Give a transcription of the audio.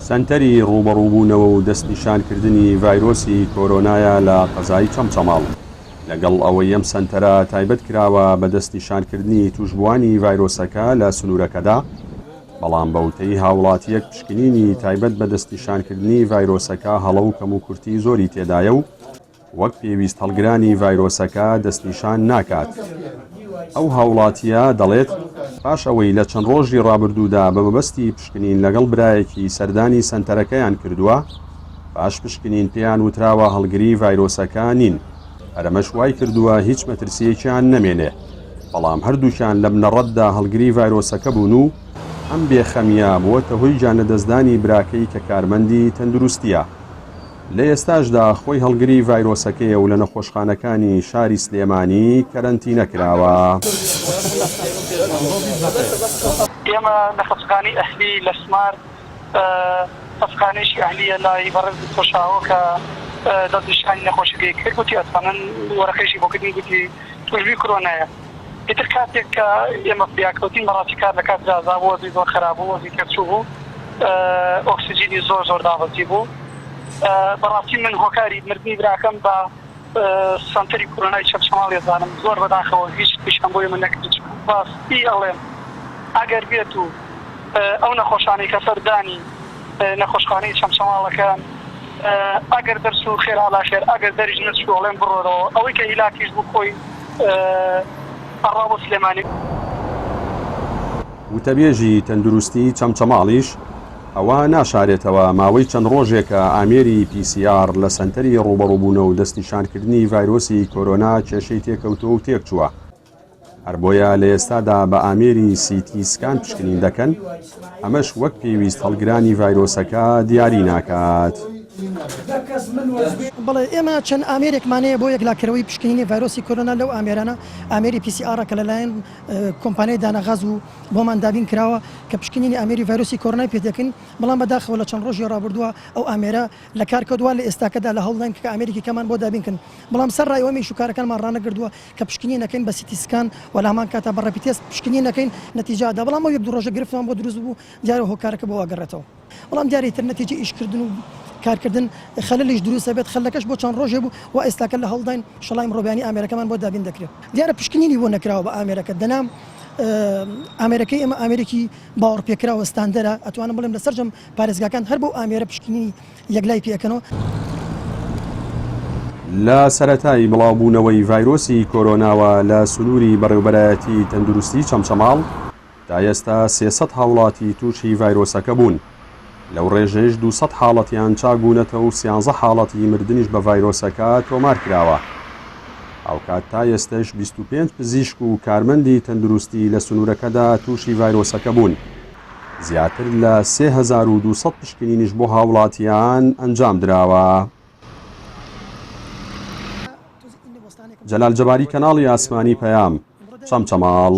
سەنتەری ڕوبەڕووبوونەوە و دەستنیشانکردنی ڤایرۆسی کۆرۆنایە لە قەزای چەمچەماڵ لەگەڵ ئەوەی ئەم سەنتەرە تایبەت کراوە بە دەستنیشانکردنی توشبوانی ڤایرۆسەکە لە سنوورەکەدا، بەڵام بەوتەی هاوڵاتیەک پشکنینی تایبەت بە دەستنیشانکردنی ڤایرۆسەکە هەڵە و کەم و کورتی زۆری تێدایە و وەک پێویست هەڵگرانی ڤایرۆسەکە دەستنیشان ناکات. ئەو هاوڵاتیە دەڵێت پاش ئەوەی لە چەند ڕۆژی ڕابردوودا بە مەبەستی پشکنین لەگەڵ برایەکی سەردانی سەنتەرەکەیان کردووە، پاش پشکنین پێیان وتراوە هەڵگری ڤایرۆسەکە نین. هەرەمەش وای کردووە هیچ مەترسیەکیان نەمێنێ، بەڵام هەردووشیان لە بنەڕەتدا هەڵگری ڤایرۆسەکە بوون و ئەم بێخەمیە بووەتە هۆی جانەدەستدانی براکەی کە کارمەندی تەندروستیە. لە ئێستاشدا خۆی هەڵگری ڤایرۆسەکەیە و لە نەخۆشخانەکانی شاری سلێمانی کەرەنتینە کراوە. ئێمە نەخۆشخانەی ئەهلی لە سمار خۆشخانەیەکی ئەهلیە لای بەڕێز خۆشاوە کە دەستنیشانی نەخۆشیەکەی کرد گوتی ئەتوانن وەرەقەیشی بۆ کردنی گوتی توشبی کۆرۆنایە. ئیتر کاتێک کە ئێمە پیاکەوتین بەڕاستی کار لە کات جازا بوو، وەزی زۆر خراپ بوو، وەزی تێکچوو بوو، ئۆکسیجینی زۆر دابەزی بوو. بەڕاستی من هۆکاری مردنی براکەم بە سەنتەری کۆرۆنای چەمچەماڵ ێزانم زۆر بەداخەوە هیچ پیشان بۆی من نەکرد. باستی ئەڵێم ئەگەر بێت و ئەو نەخۆشانەی کە سەردانی نەخۆشخانەی چەمچەماڵەکان ئەگەر دەرس و خێراڵا خێر ئەگەر دەریژ نەچوو ئەڵێم بڕۆرەوە، ئەوەی کە هیلاکیش بوو خۆی ئەڕا بۆ سلێمانی. وتەبێژی تەندروستی چەمچەماڵیش ئەوە ناشارێتەوە ماوەی چەند ڕۆژێکە ئامێری PCR لە سەنتەری ڕوبەڕووبوونە و دەستنیشانکردنی ڤایرۆسی کۆرۆنا کێشەی تێکەوتووە و تێکچووە. هەر بۆیە لە ئێستادا بە ئامێری CT سکان پشکنین دەکەن، ئەمەش وەک پێویست هەڵگرانی ڤایرۆسەکە دیاری ناکات. بەڵێ ئێمە چەند ئامێرێکمانەیە بۆ یەکلاکەرەوەی پشکنینی ڤایرۆسی کۆرۆنا لەو ئامێرانە ئامێری PCR کە لەلایەن کۆمپانیای دانەغاز و بۆمان دابین کراوە کە پشکنینی ئامێری ڤایرۆسی کۆرۆنای پێ دەکەین، بەڵام بەداخەوە لە چەند ڕۆژی ڕابردووە ئەو ئامێرە لە کارکردووە لە ئێستاکەدا لە هەوڵدان کە ئامێرێکی کەمان بۆ دابینکن، بەڵام سەر ڕایەوەمی شوکارەکانمان ڕانەگردووە کە پشکنین نەکەین بە CT سکان و لە هەمان کاتە بە ڕەپیتێس پشکنین نەکەین نەتیجەدا، بەڵام ئەو یەک دوو ڕۆژە گرفتمان بۆ دروست بوو دیارە هۆکارەکە بۆ ئاگەڕێتەوە. بەڵام دیارەیتر نەتیجە ئیشکردن و کارکردن خەلەلیش دروستە بێت، خەلەکەش بۆ چەند ڕۆژێ بوو و ئێستاکە لە هەڵداین شەڵای مرۆڤیانی ئامێرەکەمان بۆ دابین دەکرێت. دیارە پشکنینی بۆ نەکراوە بە ئامێرەکە دەنام ئامێرەکەی ئێمە ئامێرێکی باوەڕ پێکراوە ستاندەرە، ئەتوانم بڵێم لە سەرجەم پارێزگاکان هەر بۆ ئامێرە پشکنینی یەکلای پێکەنەوە. لە سەرەتای بڵاوبوونەوەی ڤایرۆسی کۆرۆناوە لە سنووری بەڕێوەبەرایەتی تەندروستی چەمچەماڵ تا ئێستا 300 هاوڵاتی تووشی ڤایرۆسەکە بوون. لەو ڕێژەیەش 200 حاڵەتیان چاک بوونەتەوە و 13 حاڵەتی مردنیش بە ڤایرۆسەکە تۆمار کراوە. ئەوکات تا ئێستش 25 پزیشک و کارمەندی تەندروستی لە سنوورەکەدا تووشی ڤایرۆسەکە بوون. زیاتر لە 3200 پشکنینیش بۆ هاوڵاتیان ئەنجام دراوە. جەلال جەباری، کەناڵی ئاسمانی پەیام، چەمچەماڵ.